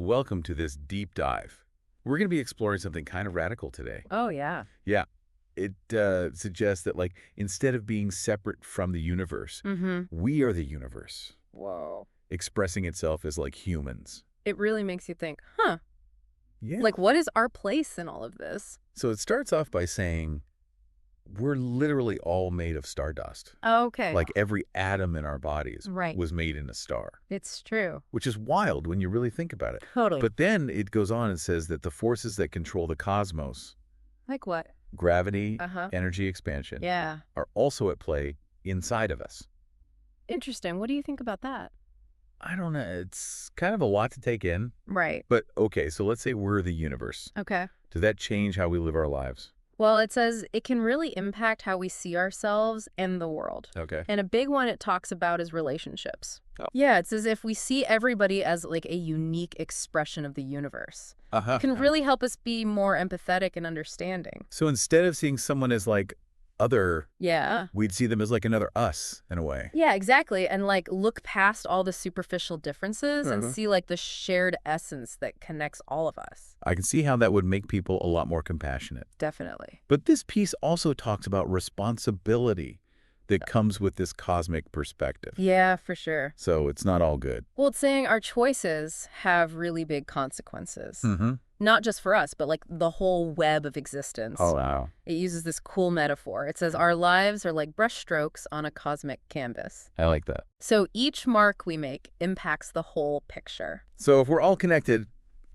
welcome to this deep dive. We're going to be exploring something kind of radical today. Oh, yeah. Yeah, it suggests that, like, instead of being separate from the universe, we are the universe, Whoa. expressing itself as, like, humans. It really makes you think, huh, Yeah. like, what is our place in all of this? So it starts off by saying we're literally all made of stardust. Okay. Like every atom in our bodies Right. was made in a star, It's true. which is wild when you really think about it. Totally. But then it goes on and says that the forces that control the cosmos, Like what? gravity, Uh-huh. energy expansion, Yeah. are also at play inside of us. Interesting. What do you think about that? I don't know. It's kind of a lot to take in. Right. But okay, so let's say we're the universe. Okay. Does that change how we live our lives? Well, it says it can really impact how we see ourselves and the world. Okay. And a big one it talks about is relationships. Oh. Yeah, it's as if we see everybody as like a unique expression of the universe. Uh-huh. It can really help us be more empathetic and understanding. So instead of seeing someone as like other, Yeah. we'd see them as like another us in a way. Yeah, exactly. And like look past all the superficial differences and see like the shared essence that connects all of us. I can see how that would make people a lot more compassionate. Definitely. But this piece also talks about responsibility that comes with this cosmic perspective. Yeah, for sure. So it's not all good. Well, it's saying our choices have really big consequences. Not just for us, but like the whole web of existence. Oh, wow. It uses this cool metaphor. It says our lives are like brushstrokes on a cosmic canvas. I like that. So each mark we make impacts the whole picture. So if we're all connected,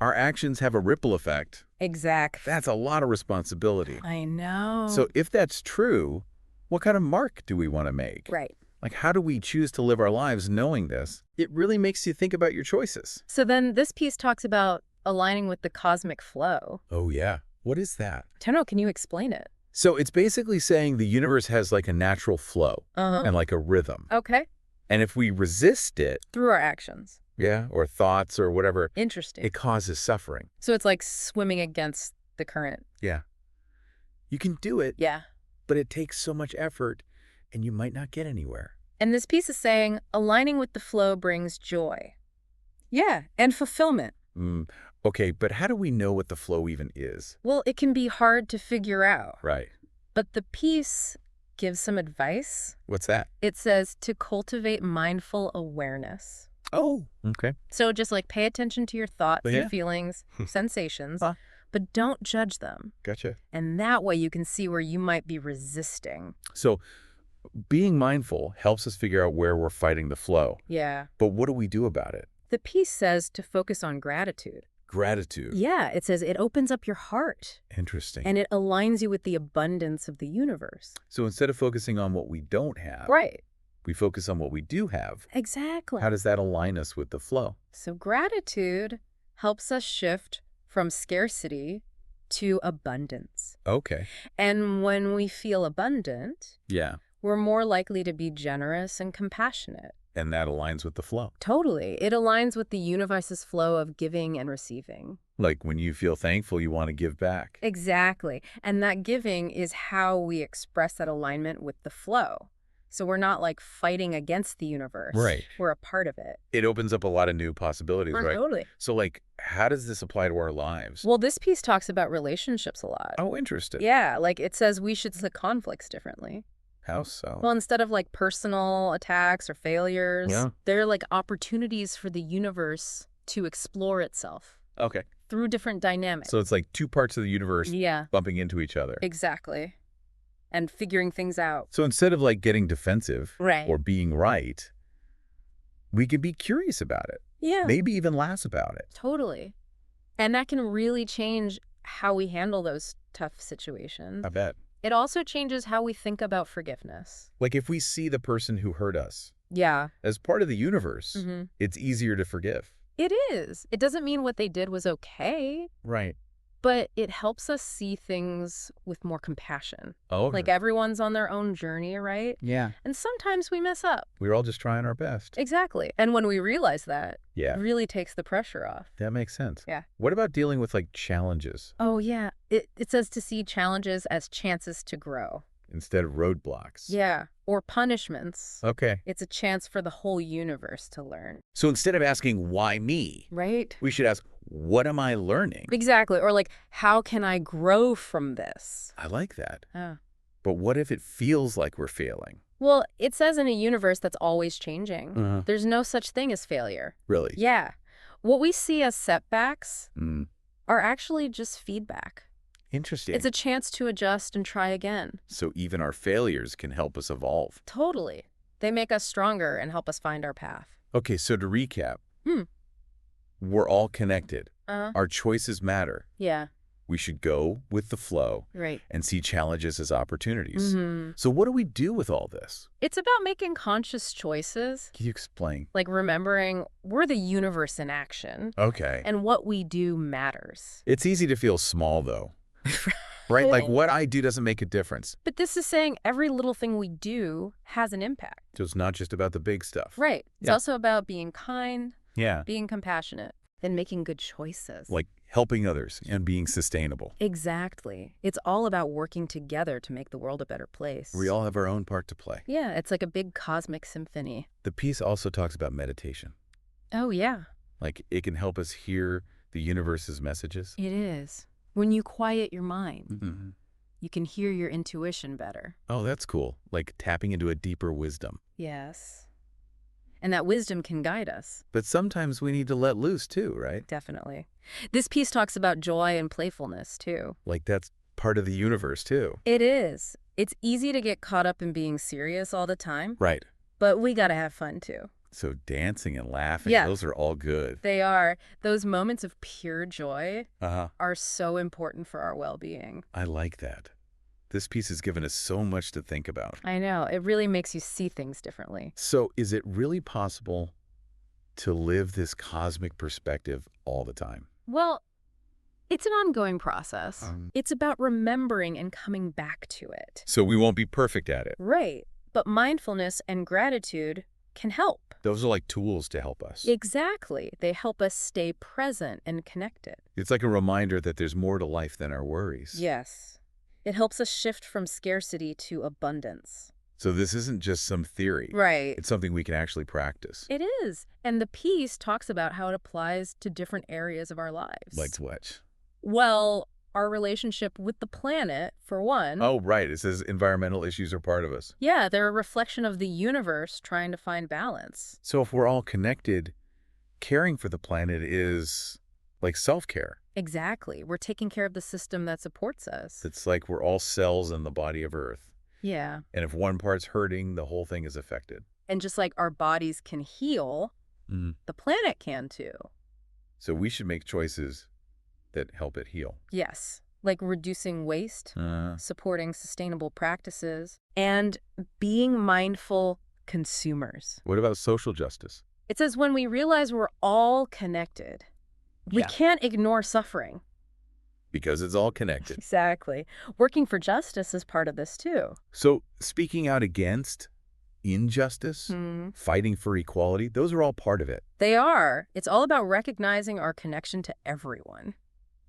our actions have a ripple effect. Exactly. That's a lot of responsibility. I know. So if that's true, what kind of mark do we want to make? Right. Like, how do we choose to live our lives knowing this? It really makes you think about your choices. So then this piece talks about aligning with the cosmic flow. Oh, yeah. What is that? I don't know. Can you explain it? So it's basically saying the universe has like a natural flow and like a rhythm. Okay. And if we resist it, Through our actions. yeah, or thoughts or whatever, Interesting. it causes suffering. So it's like swimming against the current. Yeah. You can do it, Yeah. but it takes so much effort and you might not get anywhere. And this piece is saying aligning with the flow brings joy. Yeah, and fulfillment. Okay, but how do we know what the flow even is? Well, it can be hard to figure out. Right. But the piece gives some advice. What's that? It says to cultivate mindful awareness. Oh, okay. So just like pay attention to your thoughts, Yeah. your feelings, sensations, but don't judge them. Gotcha. And that way you can see where you might be resisting. So being mindful helps us figure out where we're fighting the flow. Yeah. But what do we do about it? The piece says to focus on gratitude. Gratitude. Yeah, it says it opens up your heart. Interesting. And it aligns you with the abundance of the universe. So instead of focusing on what we don't have, Right. we focus on what we do have. Exactly. How does that align us with the flow? So gratitude helps us shift from scarcity to abundance. Okay. And when we feel abundant, Yeah. we're more likely to be generous and compassionate. And that aligns with the flow. Totally. It aligns with the universe's flow of giving and receiving. Like when you feel thankful, you want to give back. Exactly. And that giving is how we express that alignment with the flow. So we're not like fighting against the universe. Right. We're a part of it. It opens up a lot of new possibilities, right? Totally. So like, how does this apply to our lives? Well, this piece talks about relationships a lot. Oh, interesting. Yeah, like it says we should see conflicts differently. How so? Well, instead of like personal attacks or failures, they're like opportunities for the universe to explore itself Okay. through different dynamics. So it's like two parts of the universe Yeah, bumping into each other. exactly. And figuring things out. So instead of like getting defensive Right. or being right, we could be curious about it. Yeah, Maybe even laugh about it. totally. And that can really change how we handle those tough situations. I bet. It also changes how we think about forgiveness. Like if we see the person who hurt us Yeah. as part of the universe, Mm-hmm. it's easier to forgive. It is. It doesn't mean what they did was okay, Right. but it helps us see things with more compassion. Oh, Like everyone's on their own journey, right? yeah. And sometimes we mess up. We're all just trying our best. Exactly. And when we realize that, Yeah. it really takes the pressure off. That makes sense. Yeah. What about dealing with like challenges Oh, yeah. It says to see challenges as chances to grow. instead of roadblocks? Yeah. Or punishments. Okay. It's a chance for the whole universe to learn. So instead of asking, why me? Right? We should ask, what am I learning? Exactly. Or like, how can I grow from this? I like that. Oh. But what if it feels like we're failing? Well, it says in a universe that's always changing, Uh-huh. there's no such thing as failure. Really? Yeah. What we see as setbacks Mm. are actually just feedback. Interesting. It's a chance to adjust and try again. So even our failures can help us evolve. Totally. They make us stronger and help us find our path. Okay, so to recap, Hmm. we're all connected. Uh-huh. Our choices matter. Yeah. We should go with the flow Right. and see challenges as opportunities. Mm-hmm. So what do we do with all this? It's about making conscious choices, Can you explain? like remembering we're the universe in action, Okay. and what we do matters. It's easy to feel small, though. Right? Like what I do doesn't make a difference. But this is saying every little thing we do has an impact. So it's not just about the big stuff. Right. It's Yeah. also about being kind, Yeah. being compassionate, and making good choices. Like helping others and being sustainable. Exactly. It's all about working together to make the world a better place. We all have our own part to play. Yeah, it's like a big cosmic symphony. The piece also talks about meditation. Oh, yeah, Like it can help us hear the universe's messages. it is. When you quiet your mind, Mm-hmm. you can hear your intuition better. Oh, that's cool. Like tapping into a deeper wisdom. Yes. And that wisdom can guide us. But sometimes we need to let loose too, right? Definitely. This piece talks about joy and playfulness, too. Like that's part of the universe too. It is. It's easy to get caught up in being serious all the time, Right. but we gotta have fun, too. So dancing and laughing, Yeah. those are all good. They are. Those moments of pure joy Uh-huh. are so important for our well-being. I like that. This piece has given us so much to think about. I know. It really makes you see things differently. So is it really possible to live this cosmic perspective all the time? Well, it's an ongoing process. Um. It's about remembering and coming back to it. So we won't be perfect at it. Right. But mindfulness and gratitude can help. Those are like tools to help us. Exactly. They help us stay present and connected. It's like a reminder that there's more to life than our worries. Yes. It helps us shift from scarcity to abundance. So this isn't just some theory. Right. It's something we can actually practice. It is. And the piece talks about how it applies to different areas of our lives. Like what? Well, our relationship with the planet, for one. Oh, right. It says environmental issues are part of us. Yeah, they're a reflection of the universe trying to find balance. So if we're all connected, caring for the planet is like self-care. Exactly. We're taking care of the system that supports us. It's like we're all cells in the body of Earth. Yeah. And if one part's hurting, the whole thing is affected. And just like our bodies can heal, the planet can too. So we should make choices that help it heal. Yes. Like reducing waste, supporting sustainable practices, and being mindful consumers. What about social justice? It says when we realize we're all connected, we Yeah. can't ignore suffering. Because it's all connected. Exactly. Working for justice is part of this too. So speaking out against injustice, fighting for equality, those are all part of it. They are. It's all about recognizing our connection to everyone.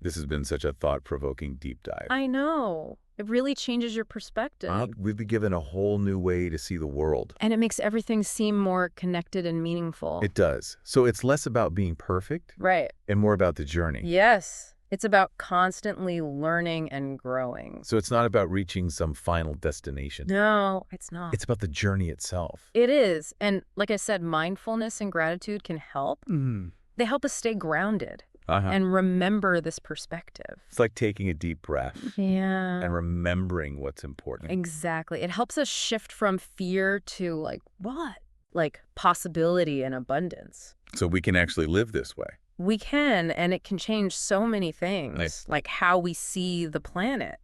This has been such a thought-provoking deep dive. I know. It really changes your perspective. We've been given a whole new way to see the world. And it makes everything seem more connected and meaningful. It does. So it's less about being perfect Right. and more about the journey. Yes. It's about constantly learning and growing. So it's not about reaching some final destination. No, it's not. It's about the journey itself. It is. And like I said, mindfulness and gratitude can help. Mm. They help us stay grounded and remember this perspective. It's like taking a deep breath Yeah. and remembering what's important. Exactly. It helps us shift from fear to like what? Like possibility and abundance. So we can actually live this way. We can, and it can change so many things, Right. like how we see the planet.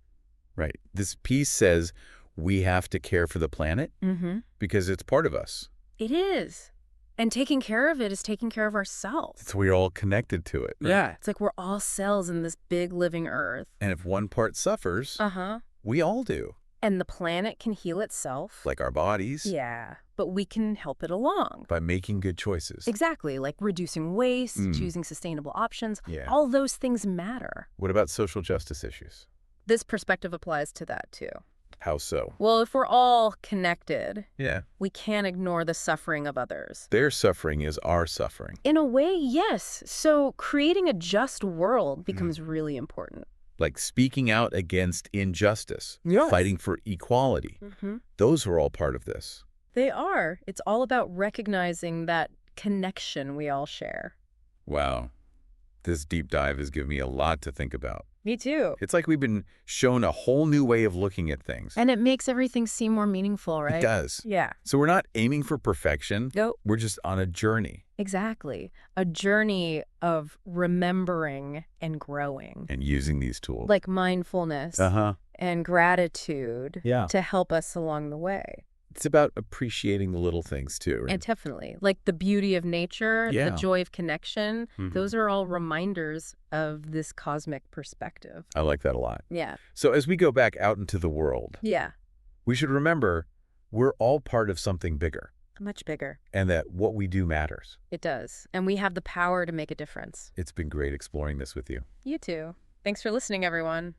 Right. This piece says we have to care for the planet because it's part of us. It is. And taking care of it is taking care of ourselves. So we're all connected to it. Yeah. It's like we're all cells in this big living earth. And if one part suffers, we all do. And the planet can heal itself. Like our bodies. Yeah. But we can help it along. By making good choices. Exactly. Like reducing waste, choosing sustainable options. Yeah. All those things matter. What about social justice issues? This perspective applies to that too. How so? Well, if we're all connected, Yeah. we can't ignore the suffering of others. Their suffering is our suffering. In a way, yes. So creating a just world becomes really important. Like speaking out against injustice, Yes. fighting for equality. Those are all part of this. They are. It's all about recognizing that connection we all share. Wow. This deep dive has given me a lot to think about. Me too. It's like we've been shown a whole new way of looking at things. And it makes everything seem more meaningful, right? It does. Yeah. So we're not aiming for perfection. Nope. We're just on a journey. Exactly. A journey of remembering and growing. And using these tools. Like mindfulness and gratitude to help us along the way. It's about appreciating the little things too, right? And definitely. Like the beauty of nature, Yeah. the joy of connection, those are all reminders of this cosmic perspective. I like that a lot. Yeah. So as we go back out into the world, Yeah. we should remember we're all part of something bigger. Much bigger. And that what we do matters. It does. And we have the power to make a difference. It's been great exploring this with you. You too. Thanks for listening, everyone.